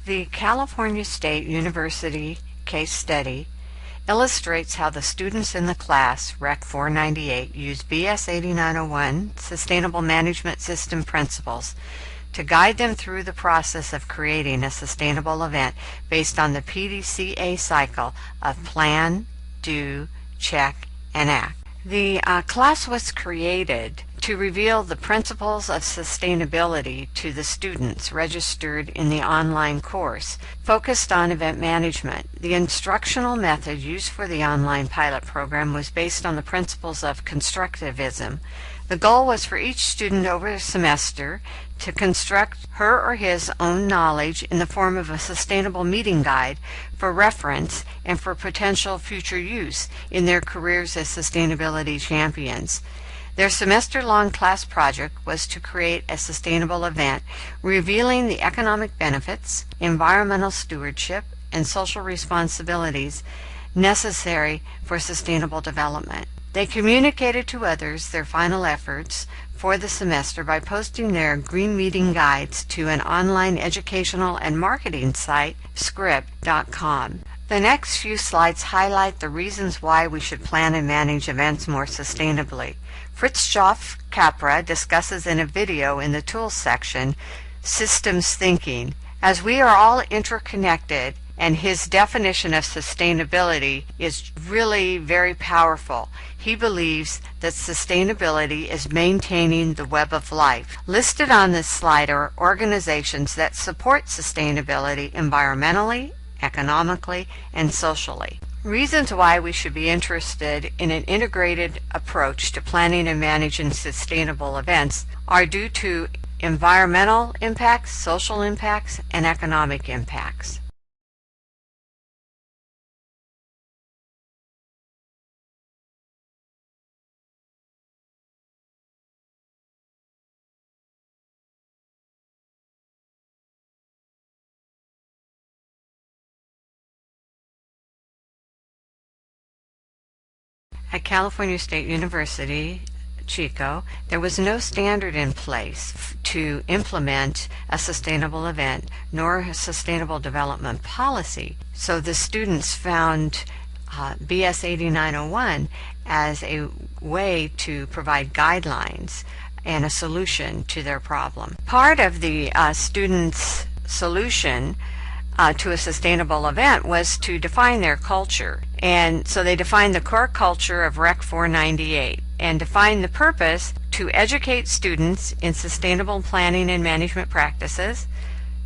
The California State University case study illustrates how the students in the class Rec 498 use BS 8901 Sustainable Management System principles to guide them through the process of creating a sustainable event based on the PDCA cycle of plan, do, check, and act. The class was created to reveal the principles of sustainability to the students registered in the online course focused on event management. The instructional method used for the online pilot program was based on the principles of constructivism. The goal was for each student over a semester to construct her or his own knowledge in the form of a sustainable meeting guide for reference and for potential future use in their careers as sustainability champions. Their semester-long class project was to create a sustainable event revealing the economic benefits, environmental stewardship, and social responsibilities necessary for sustainable development. They communicated to others their final efforts for the semester by posting their green meeting guides to an online educational and marketing site, script.com. The next few slides highlight the reasons why we should plan and manage events more sustainably. Fritjof Capra discusses in a video in the Tools section systems thinking. As we are all interconnected, and his definition of sustainability is really very powerful. He believes that sustainability is maintaining the web of life. Listed on this slide are organizations that support sustainability environmentally, economically, and socially. Reasons why we should be interested in an integrated approach to planning and managing sustainable events are due to environmental impacts, social impacts, and economic impacts. At California State University, Chico, there was no standard in place to implement a sustainable event nor a sustainable development policy. So the students found BS 8901 as a way to provide guidelines and a solution to their problem. Part of the students' solution to a sustainable event was to define their culture. And so they defined the core culture of Rec 498 and defined the purpose to educate students in sustainable planning and management practices,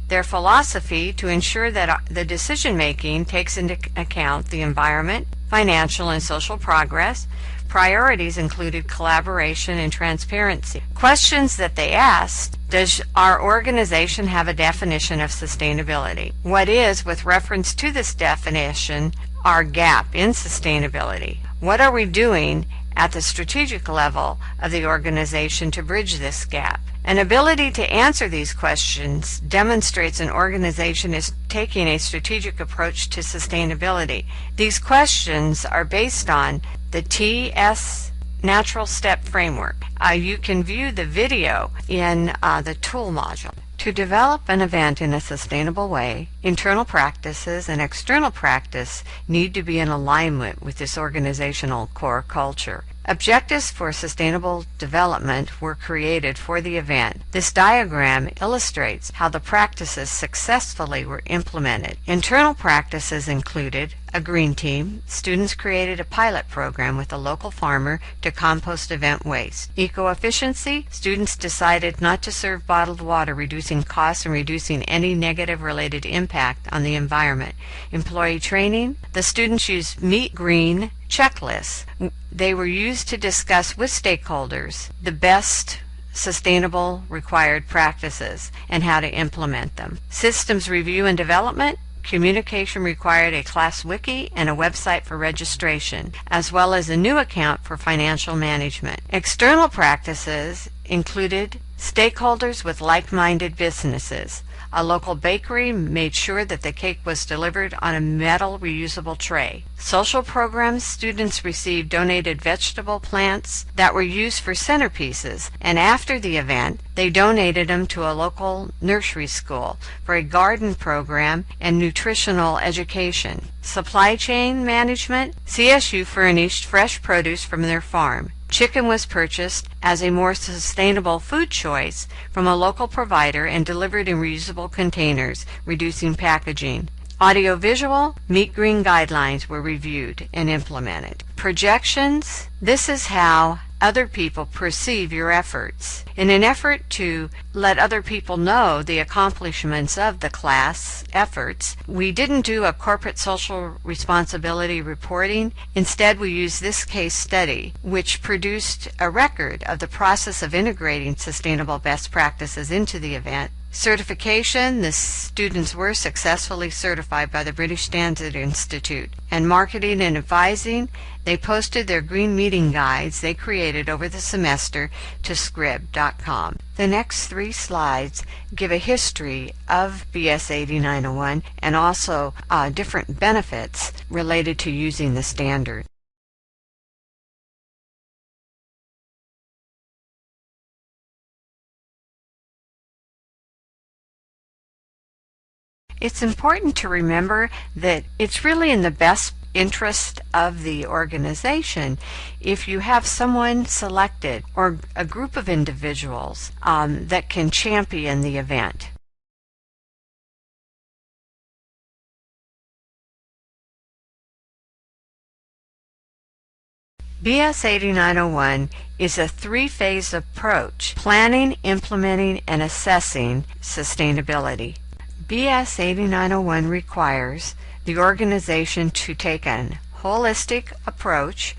their philosophy to ensure that the decision-making takes into account the environment, financial and social progress. Priorities included collaboration and transparency. Questions that they asked: does our organization have a definition of sustainability? What is, with reference to this definition, our gap in sustainability? What are we doing at the strategic level of the organization to bridge this gap? An ability to answer these questions demonstrates an organization is taking a strategic approach to sustainability. These questions are based on the TS Natural Step Framework. You can view the video in the tool module. To develop an event in a sustainable way, internal practices and external practice need to be in alignment with this organizational core culture. Objectives for sustainable development were created for the event. This diagram illustrates how the practices successfully were implemented. Internal practices included a green team. Students created a pilot program with a local farmer to compost event waste. Eco-efficiency. Students decided not to serve bottled water, reducing costs and reducing any negative related impact on the environment. Employee training. The students used Meet Green checklists. They were used to discuss with stakeholders the best sustainable required practices and how to implement them. Systems review and development. Communication required a class wiki and a website for registration, as well as a new account for financial management. External practices included Stakeholders with like-minded businesses. A local bakery made sure that the cake was delivered on a metal reusable tray. Social programs, students received donated vegetable plants that were used for centerpieces, and after the event, they donated them to a local nursery school for a garden program and nutritional education. Supply chain management, CSU furnished fresh produce from their farm. Chicken was purchased as a more sustainable food choice from a local provider and delivered in reusable containers, reducing packaging. Audiovisual, meet green guidelines were reviewed and implemented. Projections, this is how other people perceive your efforts. In an effort to let other people know the accomplishments of the class efforts, we didn't do a corporate social responsibility reporting. Instead, we used this case study, which produced a record of the process of integrating sustainable best practices into the event. Certification, the students were successfully certified by the British Standards Institute. And marketing and advising, they posted their green meeting guides they created over the semester to scrib.com. The next 3 slides give a history of BS 8901 and also different benefits related to using the standard. It's important to remember that it's really in the best interest of the organization if you have someone selected or a group of individuals that can champion the event. BS 8901 is a 3-phase approach: planning, implementing, and assessing sustainability. BS 8901 requires the organization to take a holistic approach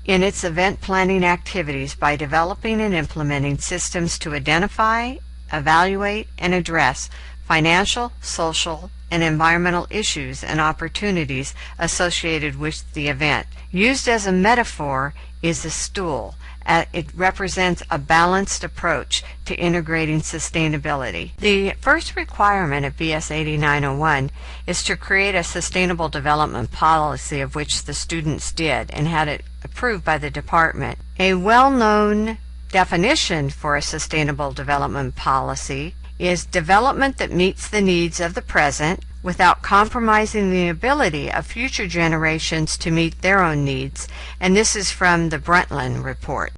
in its event planning activities by developing and implementing systems to identify, evaluate, and address financial, social, and environmental issues and opportunities associated with the event. Used as a metaphor is the stool. It represents a balanced approach to integrating sustainability. The first requirement of BS 8901 is to create a sustainable development policy, of which the students did and had it approved by the department. A well-known definition for a sustainable development policy is development that meets the needs of the present without compromising the ability of future generations to meet their own needs, and this is from the Brundtland Report.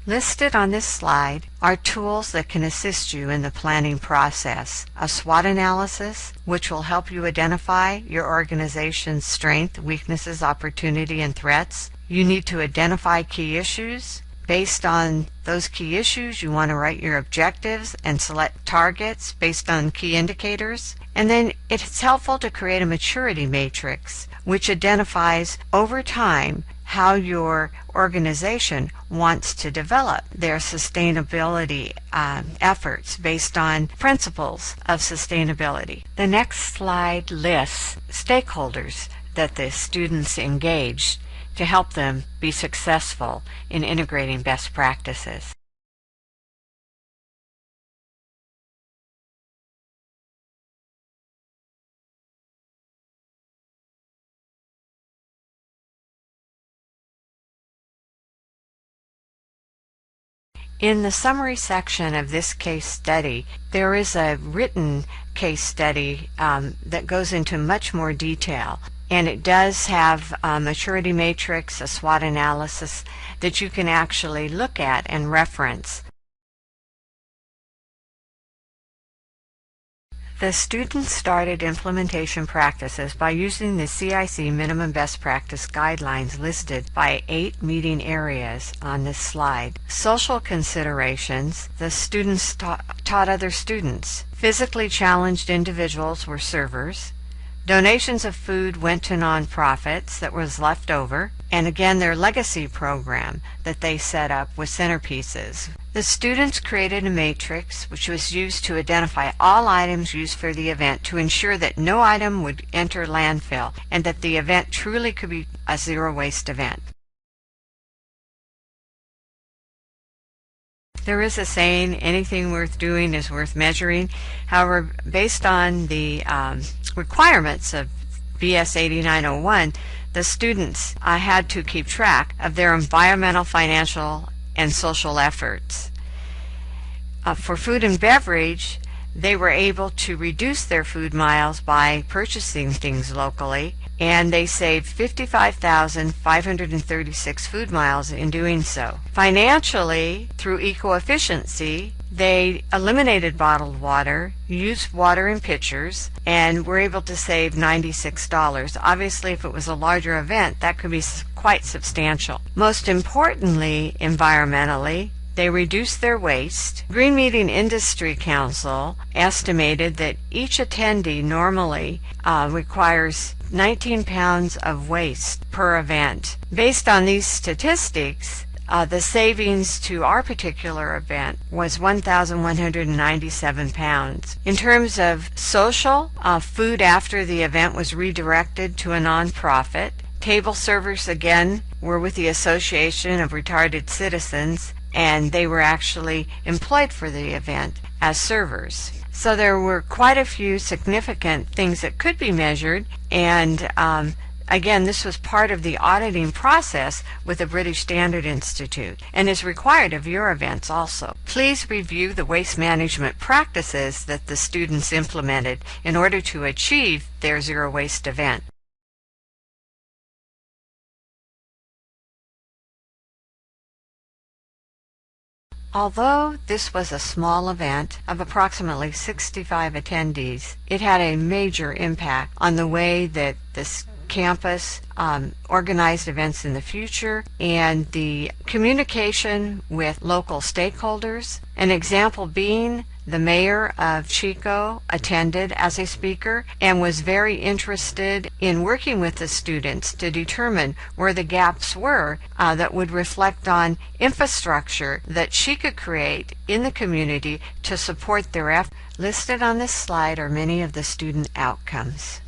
Listed on this slide are tools that can assist you in the planning process. A SWOT analysis, which will help you identify your organization's strengths, weaknesses, opportunity, and threats. You need to identify key issues. Based on those key issues, you want to write your objectives and select targets based on key indicators. And then it's helpful to create a maturity matrix, which identifies over time how your organization wants to develop their sustainability efforts based on principles of sustainability. The next slide lists stakeholders that the students engaged to help them be successful in integrating best practices. In the summary section of this case study, there is a written case study that goes into much more detail. And it does have a maturity matrix, a SWOT analysis that you can actually look at and reference. The students started implementation practices by using the CIC minimum best practice guidelines listed by 8 meeting areas on this slide. Social considerations, the students taught other students. Physically challenged individuals were servers. Donations of food went to nonprofits that was left over, and again their legacy program that they set up with centerpieces. The students created a matrix which was used to identify all items used for the event to ensure that no item would enter landfill and that the event truly could be a zero waste event. There is a saying, anything worth doing is worth measuring. However, based on the requirements of BS 8901, the students had to keep track of their environmental, financial, and social efforts. For food and beverage, they were able to reduce their food miles by purchasing things locally, and they saved 55,536 food miles in doing so. Financially, through eco-efficiency, they eliminated bottled water, used water in pitchers, and were able to save $96. Obviously, if it was a larger event, that could be quite substantial. Most importantly, environmentally, they reduced their waste. Green Meeting Industry Council estimated that each attendee normally requires 19 pounds of waste per event. Based on these statistics, the savings to our particular event was 1,197 pounds. In terms of social, food after the event was redirected to a nonprofit. Table servers, again, were with the Association of Retarded Citizens, and they were actually employed for the event as servers. So there were quite a few significant things that could be measured, and again, this was part of the auditing process with the British Standard Institute and is required of your events also. Please review the waste management practices that the students implemented in order to achieve their zero waste event. Although this was a small event of approximately 65 attendees, it had a major impact on the way that this campus organized events in the future and the communication with local stakeholders. An example being the mayor of Chico attended as a speaker and was very interested in working with the students to determine where the gaps were that would reflect on infrastructure that she could create in the community to support their efforts. Listed on this slide are many of the student outcomes.